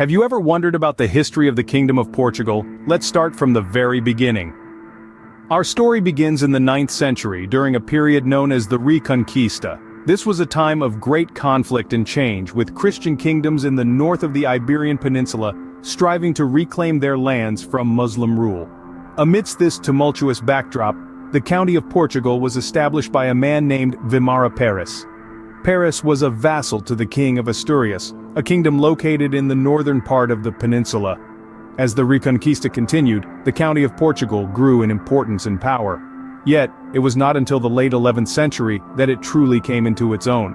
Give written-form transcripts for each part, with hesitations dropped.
Have you ever wondered about the history of the Kingdom of Portugal? Let's start from the very beginning. Our story begins in the 9th century during a period known as the Reconquista. This was a time of great conflict and change, with Christian kingdoms in the north of the Iberian Peninsula striving to reclaim their lands from Muslim rule. Amidst this tumultuous backdrop, the County of Portugal was established by a man named Vimara Peris. Peris was a vassal to the King of Asturias, a kingdom located in the northern part of the peninsula. As the Reconquista continued, the County of Portugal grew in importance and power. Yet, it was not until the late 11th century that it truly came into its own.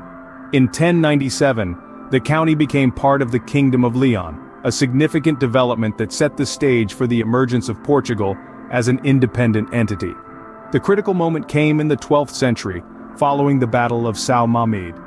In 1097, the county became part of the Kingdom of Leon, a significant development that set the stage for the emergence of Portugal as an independent entity. The critical moment came in the 12th century, following the Battle of São Mamede.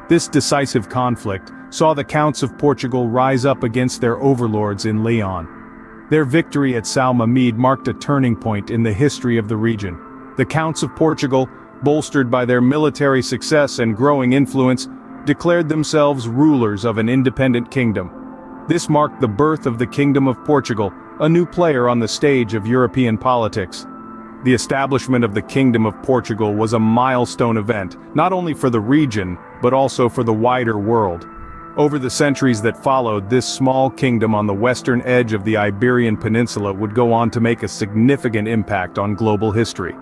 This decisive conflict saw the Counts of Portugal rise up against their overlords in Leon. Their victory at São Mamede marked a turning point in the history of the region. The Counts of Portugal, bolstered by their military success and growing influence, declared themselves rulers of an independent kingdom. This marked the birth of the Kingdom of Portugal, a new player on the stage of European politics. The establishment of the Kingdom of Portugal was a milestone event, not only for the region, but also for the wider world. Over the centuries that followed, this small kingdom on the western edge of the Iberian Peninsula would go on to make a significant impact on global history.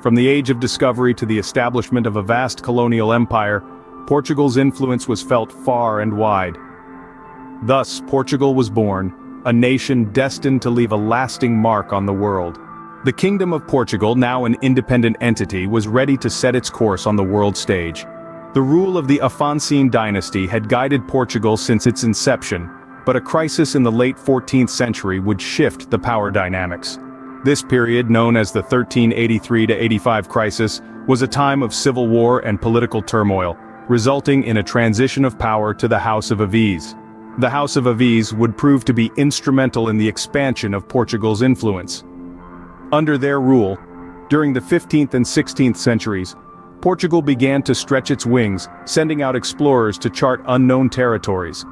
From the Age of Discovery to the establishment of a vast colonial empire, Portugal's influence was felt far and wide. Thus, Portugal was born, a nation destined to leave a lasting mark on the world. The Kingdom of Portugal, now an independent entity, was ready to set its course on the world stage. The rule of the Afonso dynasty had guided Portugal since its inception, but a crisis in the late 14th century would shift the power dynamics. This period, known as the 1383–85 crisis, was a time of civil war and political turmoil, resulting in a transition of power to the House of Aviz. The House of Aviz would prove to be instrumental in the expansion of Portugal's influence. Under their rule, during the 15th and 16th centuries, Portugal began to stretch its wings, sending out explorers to chart unknown territories.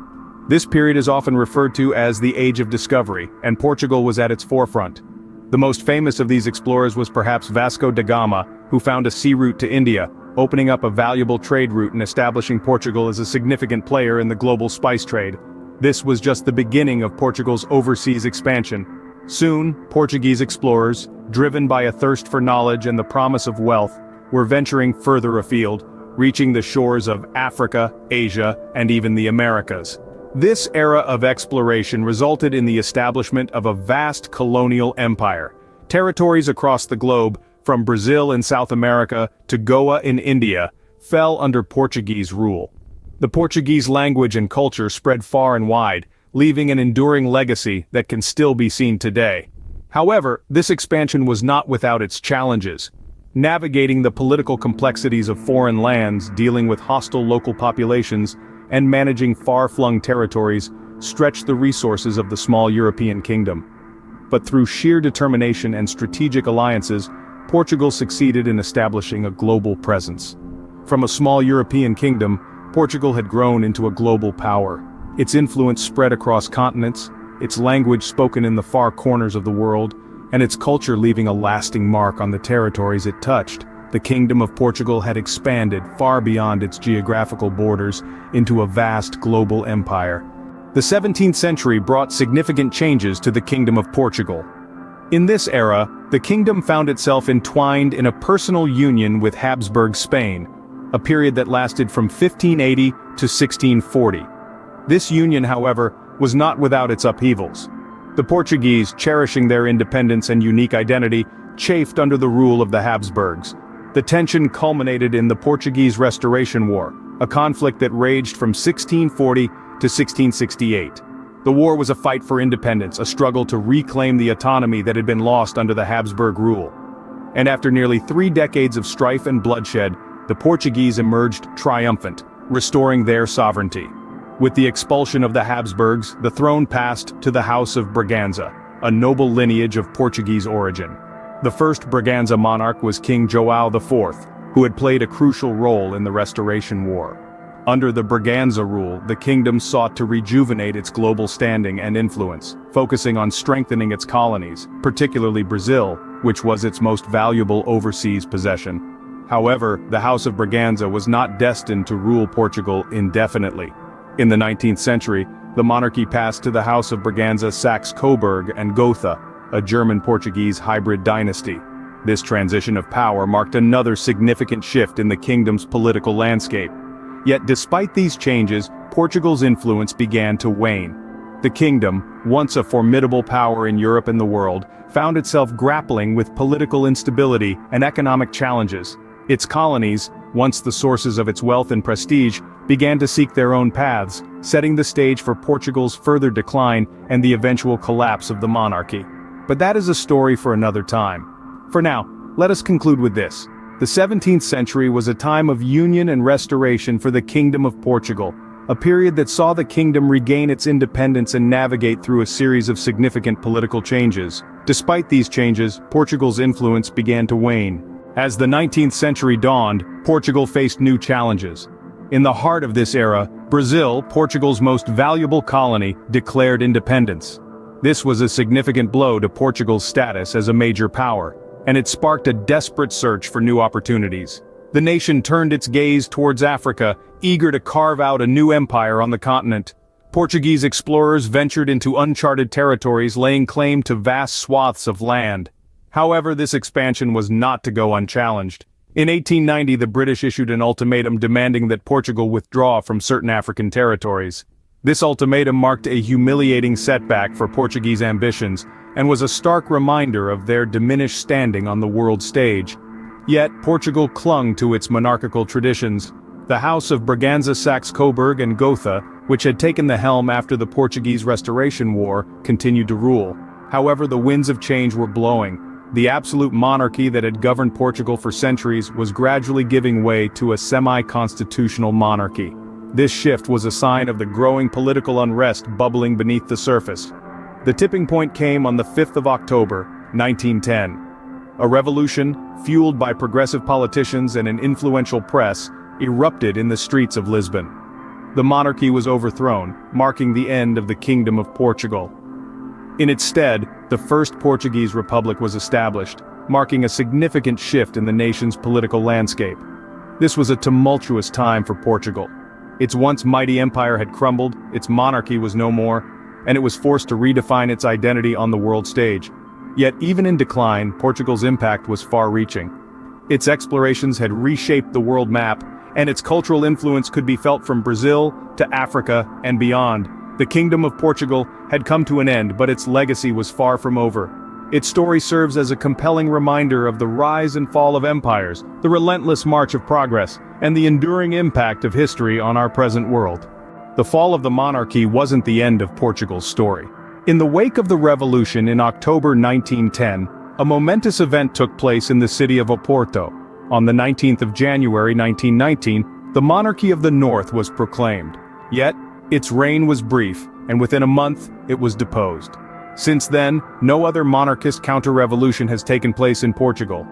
This period is often referred to as the Age of Discovery, and Portugal was at its forefront. The most famous of these explorers was perhaps Vasco da Gama, who found a sea route to India, opening up a valuable trade route and establishing Portugal as a significant player in the global spice trade. This was just the beginning of Portugal's overseas expansion. Soon, Portuguese explorers, driven by a thirst for knowledge and the promise of wealth, were venturing further afield, reaching the shores of Africa, Asia, and even the Americas. This era of exploration resulted in the establishment of a vast colonial empire. Territories across the globe, from Brazil in South America to Goa in India, fell under Portuguese rule. The Portuguese language and culture spread far and wide, leaving an enduring legacy that can still be seen today. However, this expansion was not without its challenges. Navigating the political complexities of foreign lands, dealing with hostile local populations, and managing far-flung territories stretched the resources of the small European kingdom. But through sheer determination and strategic alliances, Portugal succeeded in establishing a global presence. From a small European kingdom, Portugal had grown into a global power. Its influence spread across continents, its language spoken in the far corners of the world, and its culture leaving a lasting mark on the territories it touched. The Kingdom of Portugal had expanded far beyond its geographical borders into a vast global empire. The 17th century brought significant changes to the Kingdom of Portugal. In this era, the kingdom found itself entwined in a personal union with Habsburg Spain, a period that lasted from 1580 to 1640. This union, however, was not without its upheavals. The Portuguese, cherishing their independence and unique identity, chafed under the rule of the Habsburgs. The tension culminated in the Portuguese Restoration War, a conflict that raged from 1640 to 1668. The war was a fight for independence, a struggle to reclaim the autonomy that had been lost under the Habsburg rule. And after nearly 3 decades of strife and bloodshed, the Portuguese emerged triumphant, restoring their sovereignty. With the expulsion of the Habsburgs, the throne passed to the House of Braganza, a noble lineage of Portuguese origin. The first Braganza monarch was King João IV, who had played a crucial role in the Restoration War. Under the Braganza rule, the kingdom sought to rejuvenate its global standing and influence, focusing on strengthening its colonies, particularly Brazil, which was its most valuable overseas possession. However, the House of Braganza was not destined to rule Portugal indefinitely. In the 19th century, the monarchy passed to the House of Braganza Saxe-Coburg and Gotha, a German-Portuguese hybrid dynasty. This transition of power marked another significant shift in the kingdom's political landscape. Yet despite these changes, Portugal's influence began to wane. The kingdom, once a formidable power in Europe and the world, found itself grappling with political instability and economic challenges. Its colonies, once the sources of its wealth and prestige, began to seek their own paths, setting the stage for Portugal's further decline and the eventual collapse of the monarchy. But that is a story for another time. For now, let us conclude with this. The 17th century was a time of union and restoration for the Kingdom of Portugal, a period that saw the kingdom regain its independence and navigate through a series of significant political changes. Despite these changes, Portugal's influence began to wane. As the 19th century dawned, Portugal faced new challenges. In the heart of this era, Brazil, Portugal's most valuable colony, declared independence. This was a significant blow to Portugal's status as a major power, and it sparked a desperate search for new opportunities. The nation turned its gaze towards Africa, eager to carve out a new empire on the continent. Portuguese explorers ventured into uncharted territories, laying claim to vast swaths of land. However, this expansion was not to go unchallenged. In 1890, the British issued an ultimatum demanding that Portugal withdraw from certain African territories. This ultimatum marked a humiliating setback for Portuguese ambitions, and was a stark reminder of their diminished standing on the world stage. Yet, Portugal clung to its monarchical traditions. The House of Braganza Saxe-Coburg and Gotha, which had taken the helm after the Portuguese Restoration War, continued to rule. However, the winds of change were blowing. The absolute monarchy that had governed Portugal for centuries was gradually giving way to a semi-constitutional monarchy. This shift was a sign of the growing political unrest bubbling beneath the surface. The tipping point came on the 5th of October, 1910. A revolution, fueled by progressive politicians and an influential press, erupted in the streets of Lisbon. The monarchy was overthrown, marking the end of the Kingdom of Portugal. In its stead, the First Portuguese Republic was established, marking a significant shift in the nation's political landscape. This was a tumultuous time for Portugal. Its once mighty empire had crumbled, its monarchy was no more, and it was forced to redefine its identity on the world stage. Yet even in decline, Portugal's impact was far-reaching. Its explorations had reshaped the world map, and its cultural influence could be felt from Brazil to Africa and beyond. The Kingdom of Portugal had come to an end, but its legacy was far from over. Its story serves as a compelling reminder of the rise and fall of empires, the relentless march of progress, and the enduring impact of history on our present world. The fall of the monarchy wasn't the end of Portugal's story. In the wake of the revolution in October 1910, a momentous event took place in the city of Oporto. On the 19th of January 1919, the monarchy of the North was proclaimed. Yet, its reign was brief, and within a month, it was deposed. Since then, no other monarchist counter-revolution has taken place in Portugal.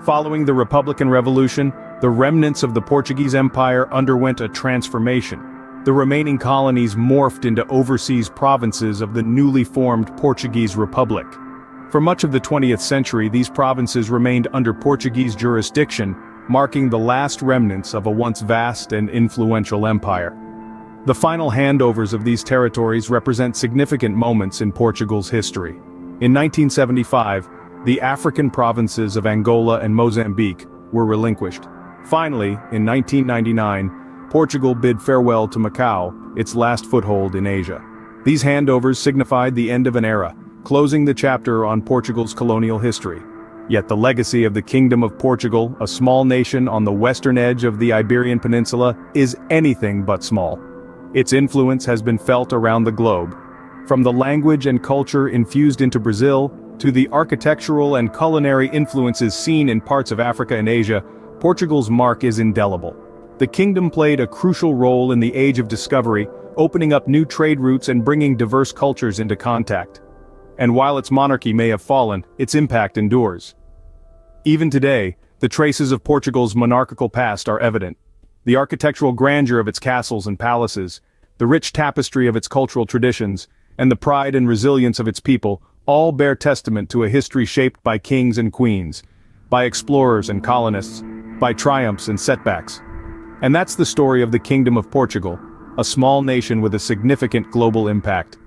Following the Republican Revolution, the remnants of the Portuguese Empire underwent a transformation. The remaining colonies morphed into overseas provinces of the newly formed Portuguese Republic. For much of the 20th century, these provinces remained under Portuguese jurisdiction, marking the last remnants of a once vast and influential empire. The final handovers of these territories represent significant moments in Portugal's history. In 1975, the African provinces of Angola and Mozambique were relinquished. Finally, in 1999, Portugal bid farewell to Macau, its last foothold in Asia. These handovers signified the end of an era, closing the chapter on Portugal's colonial history. Yet the legacy of the Kingdom of Portugal, a small nation on the western edge of the Iberian Peninsula, is anything but small. Its influence has been felt around the globe. From the language and culture infused into Brazil, to the architectural and culinary influences seen in parts of Africa and Asia, Portugal's mark is indelible. The kingdom played a crucial role in the Age of Discovery, opening up new trade routes and bringing diverse cultures into contact. And while its monarchy may have fallen, its impact endures. Even today, the traces of Portugal's monarchical past are evident. The architectural grandeur of its castles and palaces, the rich tapestry of its cultural traditions, and the pride and resilience of its people all bear testament to a history shaped by kings and queens, by explorers and colonists, by triumphs and setbacks. And that's the story of the Kingdom of Portugal, a small nation with a significant global impact.